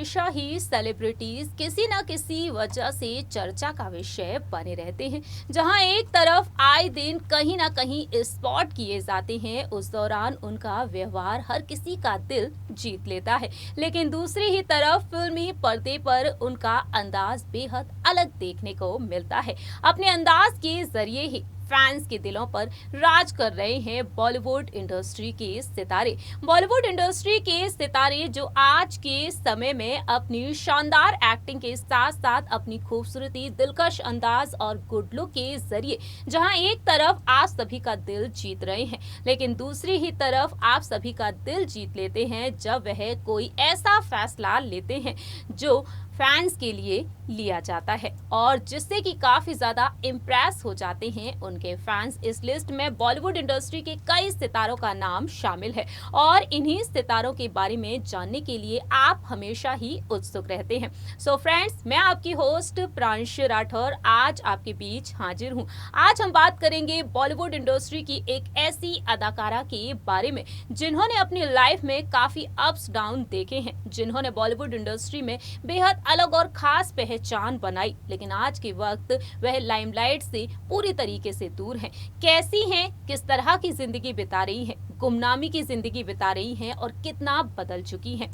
हमेशा ही सेलिब्रिटीज किसी न किसी वजह से चर्चा का विषय बने रहते हैं। जहां एक तरफ आए दिन कहीं ना कहीं स्पॉट किए जाते हैं, उस दौरान उनका व्यवहार हर किसी का दिल जीत लेता है। लेकिन दूसरी ही तरफ फिल्मी पर्दे पर उनका अंदाज बेहद अलग देखने को मिलता है। अपने अंदाज के जरिए ही फैंस के दिलों पर राज कर रहे हैं बॉलीवुड इंडस्ट्री के सितारे। बॉलीवुड इंडस्ट्री के सितारे जो आज के समय में अपनी शानदार एक्टिंग के साथ साथ अपनी खूबसूरती, दिलकश अंदाज और गुड लुक के जरिए जहां एक तरफ आप सभी का दिल जीत रहे हैं, लेकिन दूसरी ही तरफ आप सभी का दिल जीत लेते हैं जब वह कोई ऐसा फैसला लेते हैं जो फैंस के लिए लिया जाता है और जिससे कि काफी ज्यादा इम्प्रेस हो जाते हैं उनके फैंस। इस लिस्ट में बॉलीवुड इंडस्ट्री के कई सितारों का नाम शामिल है और इन्हीं सितारों के बारे में जानने के लिए आप हमेशा ही उत्सुक रहते हैं। सो फ्रेंड्स, मैं आपकी होस्ट प्रांशु राठौर आज आपके बीच हाजिर हूँ। आज हम बात करेंगे बॉलीवुड इंडस्ट्री की एक ऐसी अदाकारा के बारे में जिन्होंने अपनी लाइफ में काफी अप्स डाउन देखे हैं, जिन्होंने बॉलीवुड इंडस्ट्री में बेहद अलग और खास पहचान बनाई, लेकिन आज के वक्त वह लाइमलाइट से पूरी तरीके से दूर हैं। कैसी हैं, किस तरह की जिंदगी बिता रही हैं, गुमनामी की जिंदगी बिता रही हैं और कितना बदल चुकी हैं।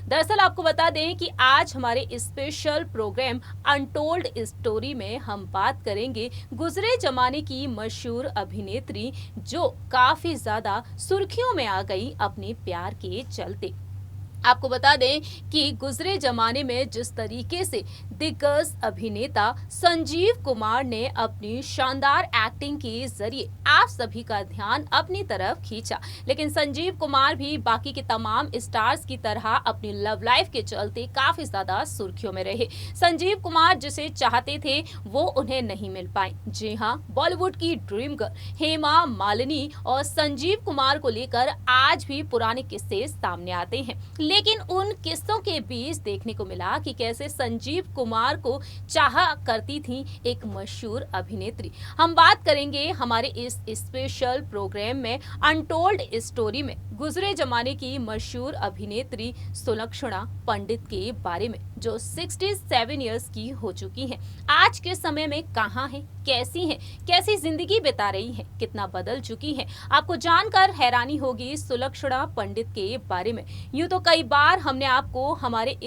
दरअसल आपको बता दें कि आज हमारे स्पेशल प्रोग्राम अनटोल्ड स्टोरी में हम बात करेंगे गुजरे जमाने की मशहूर अभिनेत्री जो काफी ज्यादा सुर्खियों में आ गई अपने प्यार के चलते। आपको बता दें कि गुजरे जमाने में जिस तरीके से दिग्गज अभिनेता संजीव कुमार ने अपनी शानदार एक्टिंग के जरिए आप सभी का ध्यान अपनी तरफ खींचा, लेकिन संजीव कुमार भी बाकी के तमाम स्टार्स की तरह अपनी लव लाइफ के चलते काफी ज्यादा सुर्खियों में रहे। संजीव कुमार जिसे चाहते थे वो उन्हें नहीं मिल पाए। जी हाँ, बॉलीवुड की ड्रीम गर्ल हेमा मालिनी और संजीव कुमार को लेकर आज भी पुराने किस्से सामने आते हैं, लेकिन उन किस्सों के बीच देखने को मिला कि कैसे संजीव कुमार को चाहा करती थी एक मशहूर अभिनेत्री। हम बात करेंगे हमारे इस स्पेशल प्रोग्राम में अनटोल्ड स्टोरी में गुजरे जमाने की मशहूर अभिनेत्री सुलक्षणा पंडित के बारे में, जो 67 इयर्स की हो चुकी हैं। आज के समय में कहाँ हैं, कैसी हैं, कैसी जिंदगी बिता रही हैं, कितना बदल चुकी हैं, आपको जानकर हैरानी होगी सुलक्षणा पंडित के बारे में। यूं तो कई बार हमने आपको हमारे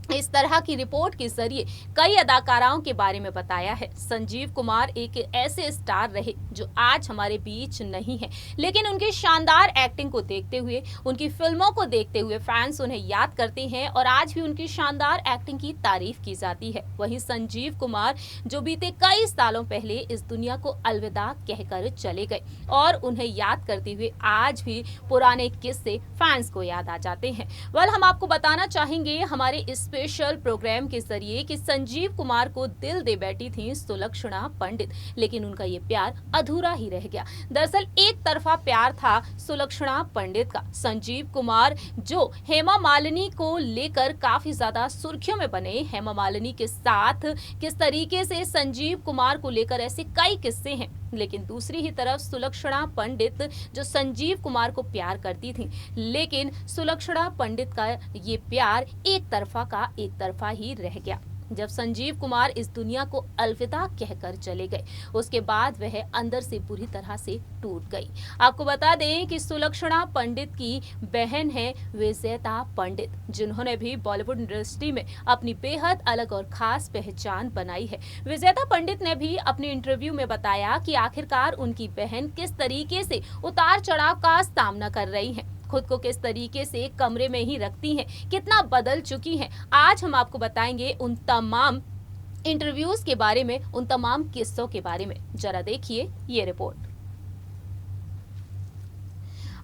इस तरह की रिपोर्ट के जरिए कई अदाकाराओं के बारे में बताया है। संजीव कुमार एक ऐसे स्टार रहे जो आज हमारे बीच नहीं है, लेकिन उनकी शानदार एक्टिंग को देखते हुए, उनकी फिल्मों को देखते हुए फैंस उन्हें याद करते हैं और आज भी उनकी शानदार एक्टिंग की तारीफ की जाती है। वहीं संजीव कुमार जो बीते कई सालों पहले इस दुनिया को अलविदा कहकर चले गए और उन्हें याद करते हुए आज भी पुराने किस्से फैंस को याद आ जाते हैं। हम आपको बताना चाहेंगे हमारे स्पेशल प्रोग्राम के जरिए कि संजीव कुमार को दिल दे बैठी थी सुलक्षणा पंडित, लेकिन उनका ये प्यार अधूरा ही रह गया। दरअसल एक तरफा प्यार था सुलक्षणा पंडित का। संजीव कुमार जो हेमा मालिनी को लेकर काफी ज्यादा सुर्खियों में बने, हेमा मालिनी के साथ किस तरीके से संजीव कुमार को लेकर ऐसे कई किस्से हैं, लेकिन दूसरी ही तरफ सुलक्षणा पंडित जो संजीव कुमार को प्यार करती थी, लेकिन सुलक्षणा पंडित का ये प्यार एक तरफा ही रह गया। जब संजीव कुमार इस दुनिया को अलविदा कहकर चले गए, उसके बाद वह अंदर से बुरी तरह से टूट गई। आपको बता दें कि सुलक्षणा पंडित की बहन है विजेता पंडित, जिन्होंने भी बॉलीवुड इंडस्ट्री में अपनी बेहद अलग और खास पहचान बनाई है। विजेता पंडित ने भी अपने इंटरव्यू में बताया कि आखिरकार उनकी बहन किस तरीके से उतार चढ़ाव का सामना कर रही है, खुद को किस तरीके से कमरे में ही रखती हैं, कितना बदल चुकी हैं। आज हम आपको बताएंगे उन तमाम इंटरव्यूज के बारे में, उन तमाम किस्सों के बारे में। जरा देखिए ये रिपोर्ट।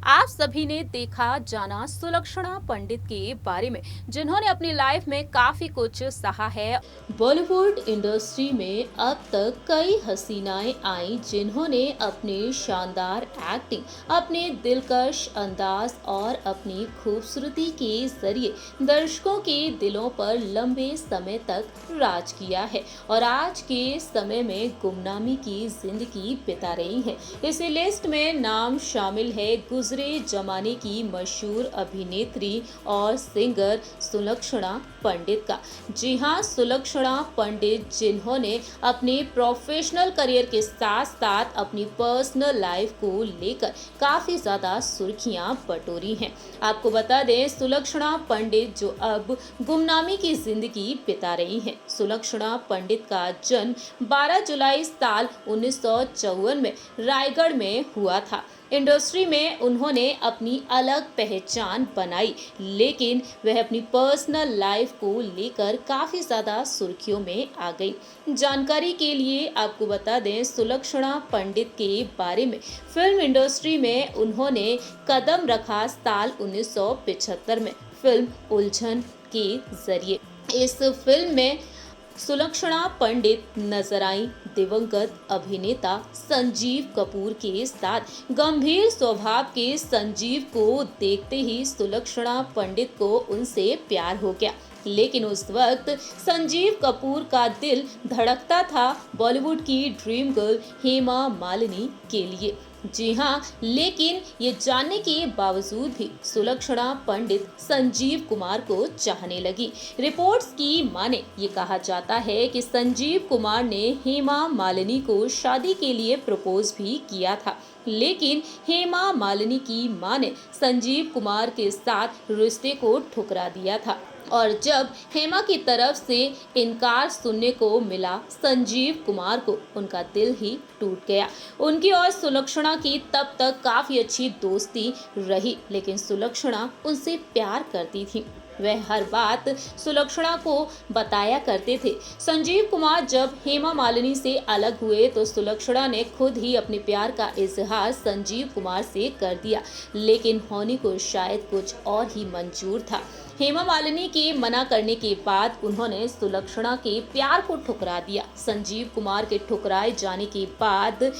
आप सभी ने देखा जाना सुलक्षणा पंडित के बारे में, जिन्होंने अपनी लाइफ में काफी कुछ सहा है। बॉलीवुड इंडस्ट्री में अब तक कई हसीनाएं आई जिन्होंने अपने शानदार एक्टिंग, अपने दिलकश अंदाज और अपनी खूबसूरती के जरिए दर्शकों के दिलों पर लंबे समय तक राज किया है और आज के समय में गुमनामी की जिंदगी बिता रही है। इसी लिस्ट में नाम शामिल है गुजरे दूसरे जमाने की मशहूर अभिनेत्री और सिंगर सुलक्षणा पंडित का। जी हाँ, सुलक्षणा पंडित जिन्होंने अपने प्रोफेशनल करियर के साथ साथ अपनी पर्सनल लाइफ को लेकर काफी ज्यादा सुर्खियां बटोरी हैं। आपको बता दें, सुलक्षणा पंडित जो अब गुमनामी की जिंदगी बिता रही हैं। सुलक्षणा पंडित का जन्म 12 जुलाई साल 1954 में रायगढ़ में हुआ था। इंडस्ट्री में उन्होंने अपनी अलग पहचान बनाई, लेकिन वह अपनी पर्सनल लाइफ को लेकर काफी ज्यादा सुर्खियों में आ गई। जानकारी के लिए आपको बता दें, सुलक्षणा पंडित के बारे में फिल्म इंडस्ट्री में उन्होंने कदम रखा साल 1975 में फिल्म उलझन के जरिए। इस फिल्म में सुलक्षणा पंडित नजर आई दिवंगत अभिनेता संजीव कपूर के साथ। गंभीर स्वभाव के संजीव को देखते ही सुलक्षणा पंडित को उनसे प्यार हो गया, लेकिन उस वक्त संजीव कपूर का दिल धड़कता था बॉलीवुड की ड्रीम गर्ल हेमा मालिनी के लिए। जी हाँ, लेकिन ये जानने के बावजूद भी सुलक्षणा पंडित संजीव कुमार को चाहने लगी। रिपोर्ट्स की माने ये कहा जाता है कि संजीव कुमार ने हेमा मालिनी को शादी के लिए प्रपोज भी किया था, लेकिन हेमा मालिनी की मां ने संजीव कुमार के साथ रिश्ते को ठुकरा दिया था। और जब हेमा की तरफ से इनकार सुनने को मिला, संजीव कुमार को उनका दिल ही टूट गया। उनकी और सुलक्षणा की तब तक काफी अच्छी दोस्ती रही, लेकिन सुलक्षणा उनसे प्यार करती थी। वह हर बात सुलक्षणा को बताया करते थे। संजीव कुमार जब हेमा मालिनी से अलग हुए तो सुलक्षणा ने खुद ही अपने प्यार का इजहार संजीव कुमार से कर दिया, लेकिन होनी को शायद कुछ और ही मंजूर था। हेमा मालिनी के मना करने के बाद उन्होंने सुलक्षणा के प्यार को ठुकरा दिया। संजीव कुमार के ठुकराए जाने के बाद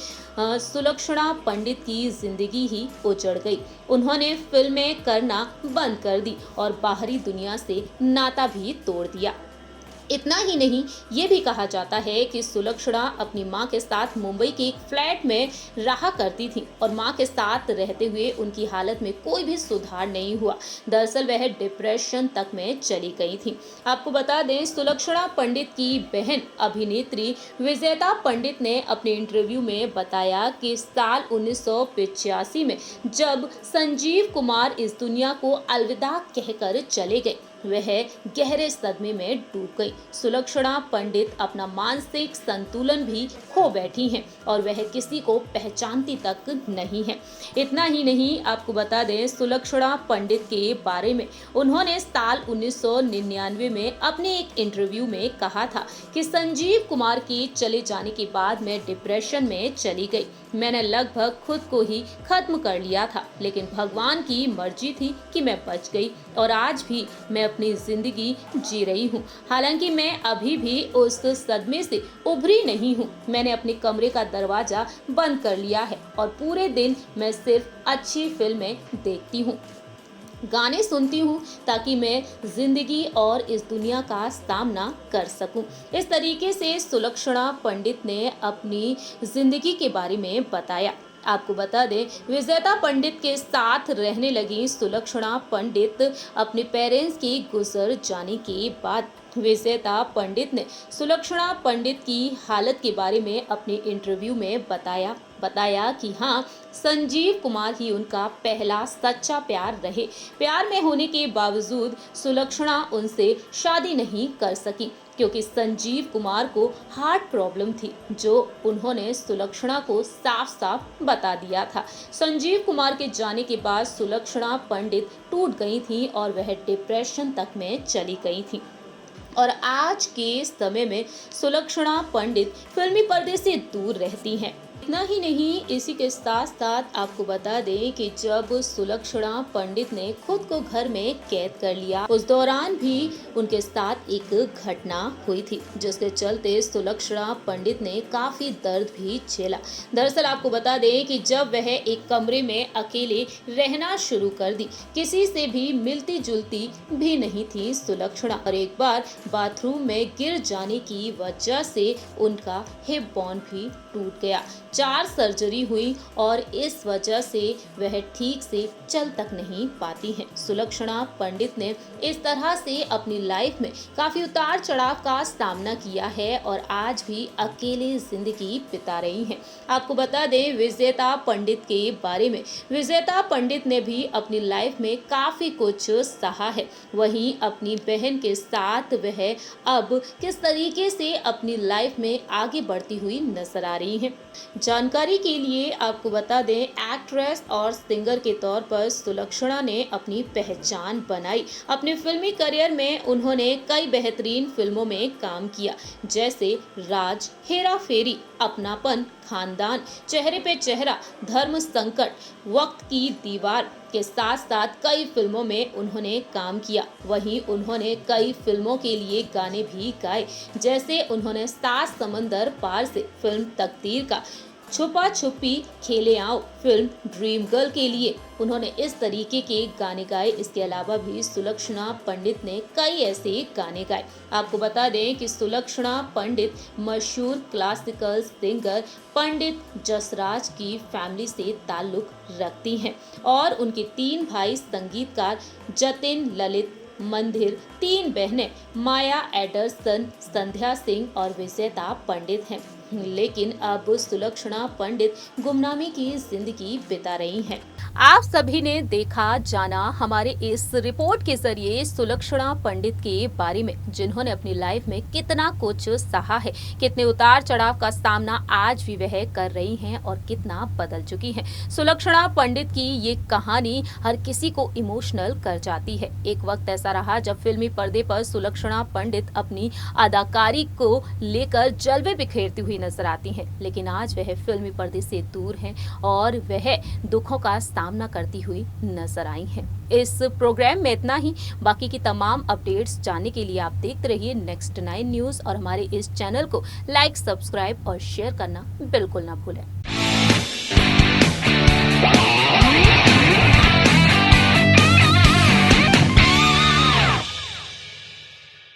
सुलक्षणा पंडित की जिंदगी ही उजड़ गई। उन्होंने फिल्में करना बंद कर दी और बाहरी दुनिया से नाता भी तोड़ दिया। इतना ही नहीं, ये भी कहा जाता है कि सुलक्षणा अपनी मां के साथ मुंबई के एक फ्लैट में रहा करती थी और मां के साथ रहते हुए उनकी हालत में कोई भी सुधार नहीं हुआ। दरअसल वह डिप्रेशन तक में चली गई थी। आपको बता दें, सुलक्षणा पंडित की बहन अभिनेत्री विजेता पंडित ने अपने इंटरव्यू में बताया कि साल 1985 में जब संजीव कुमार इस दुनिया को अलविदा कहकर चले गए, वह गहरे सदमे में डूब गई। सुलक्षणा पंडित अपना मानसिक संतुलन भी खो बैठी हैं और वह किसी को पहचानती तक नहीं है। इतना ही नहीं, आपको बता दें, सुलक्षणा पंडित के बारे में उन्होंने साल 1999 में अपने एक इंटरव्यू में कहा था कि संजीव कुमार के चले जाने के बाद मैं डिप्रेशन में चली गई। मैंने लगभग खुद को ही खत्म कर लिया था, लेकिन भगवान की मर्जी थी कि मैं बच गई और आज भी मैं अपनी जिंदगी जी रही हूँ। हालांकि मैं अभी भी उस सदमे से उभरी नहीं हूँ। मैंने अपने कमरे का दरवाजा बंद कर लिया है और पूरे दिन मैं सिर्फ अच्छी फिल्में देखती हूँ, गाने सुनती हूँ, ताकि मैं जिंदगी और इस दुनिया का सामना कर सकूं। इस तरीके से सुलक्षणा पंडित ने अपनी जिंदगी के बारे में बताया। आपको बता दें, विजेता पंडित के साथ रहने लगी सुलक्षणा पंडित अपने पेरेंट्स के गुजर जाने के बाद। विजेता पंडित ने सुलक्षणा पंडित की हालत के बारे में अपने इंटरव्यू में बताया कि हाँ, संजीव कुमार ही उनका पहला सच्चा प्यार रहे। प्यार में होने के बावजूद सुलक्षणा उनसे शादी नहीं कर सकी, क्योंकि संजीव कुमार को हार्ट प्रॉब्लम थी, जो उन्होंने सुलक्षणा को साफ साफ बता दिया था। संजीव कुमार के जाने के बाद सुलक्षणा पंडित टूट गई थी और वह डिप्रेशन तक में चली गई थी और आज के समय में सुलक्षणा पंडित फिल्मी पर्दे से दूर रहती हैं। इतना ही नहीं, इसी के साथ साथ आपको बता दें कि जब सुलक्षणा पंडित ने खुद को घर में कैद कर लिया, उस दौरान भी उनके साथ एक घटना हुई थी, जिसके चलते सुलक्षणा पंडित ने काफी दर्द भी झेला। दरअसल आपको बता दें कि जब वह एक कमरे में अकेले रहना शुरू कर दी, किसी से भी मिलती जुलती भी नहीं थी सुलक्षणा, और एक बार बाथरूम में गिर जाने की वजह से उनका हिप बोन भी टूट गया। 4 सर्जरी हुई और इस वजह से वह ठीक से चल तक नहीं पाती हैं। सुलक्षणा पंडित ने इस तरह से अपनी लाइफ में काफी उतार चढ़ाव का सामना किया है और आज भी अकेले जिंदगी बिता रही हैं। आपको बता दें विजेता पंडित के बारे में, विजेता पंडित ने भी अपनी लाइफ में काफी कुछ सहा है। वहीं अपनी बहन के साथ वह अब किस तरीके से अपनी लाइफ में आगे बढ़ती हुई नजर आ रही हैं। जानकारी के लिए आपको बता दें एक्ट्रेस और सिंगर के तौर पर सुलक्षणा ने अपनी पहचान बनाई। अपने फिल्मी करियर में उन्होंने कई बेहतरीन फिल्मों में काम किया, जैसे राज, हेरा फेरी, अपनापन, खानदान, चेहरे पे चेहरा, धर्म संकट, वक्त की दीवार के साथ साथ कई फिल्मों में उन्होंने काम किया। वहीं उन्होंने कई फिल्मों के लिए गाने भी गाए, जैसे उन्होंने सात समंदर पार से फिल्म तकदीर का, छुपा छुपी खेले आओ फिल्म ड्रीम गर्ल के लिए उन्होंने इस तरीके के गाने गाए। इसके अलावा भी सुलक्षणा पंडित ने कई ऐसे गाने गाए। आपको बता दें कि सुलक्षणा पंडित मशहूर क्लासिकल सिंगर पंडित जसराज की फैमिली से ताल्लुक रखती हैं और उनके 3 भाई संगीतकार जतिन, ललित, मंदिर, 3 बहनें माया एडरसन, संध्या सिंह और विजेता पंडित हैं। लेकिन अब सुलक्षणा पंडित गुमनामी की जिंदगी बिता रही हैं। आप सभी ने देखा जाना हमारे इस रिपोर्ट के जरिए सुलक्षणा पंडित के बारे में, जिन्होंने अपनी लाइफ में कितना कुछ सहा है, कितने उतार चढ़ाव का सामना आज भी वह कर रही हैं और कितना बदल चुकी हैं। सुलक्षणा पंडित की ये कहानी हर किसी को इमोशनल कर जाती है। एक वक्त ऐसा रहा जब फिल्मी पर्दे पर सुलक्षणा पंडित अपनी अदाकारी को लेकर जलवे बिखेरती हुई नजर आती हैं, लेकिन आज वह फिल्मी पर्दे से दूर हैं और वह दुखों का सामना करती हुई नजर आई हैं। इस प्रोग्राम में इतना ही। बाकी की तमाम अपडेट्स जानने के लिए आप देखते रहिए नेक्स्ट 9 न्यूज़ और हमारे इस चैनल को लाइक, सब्सक्राइब और शेयर करना बिल्कुल ना भूलें।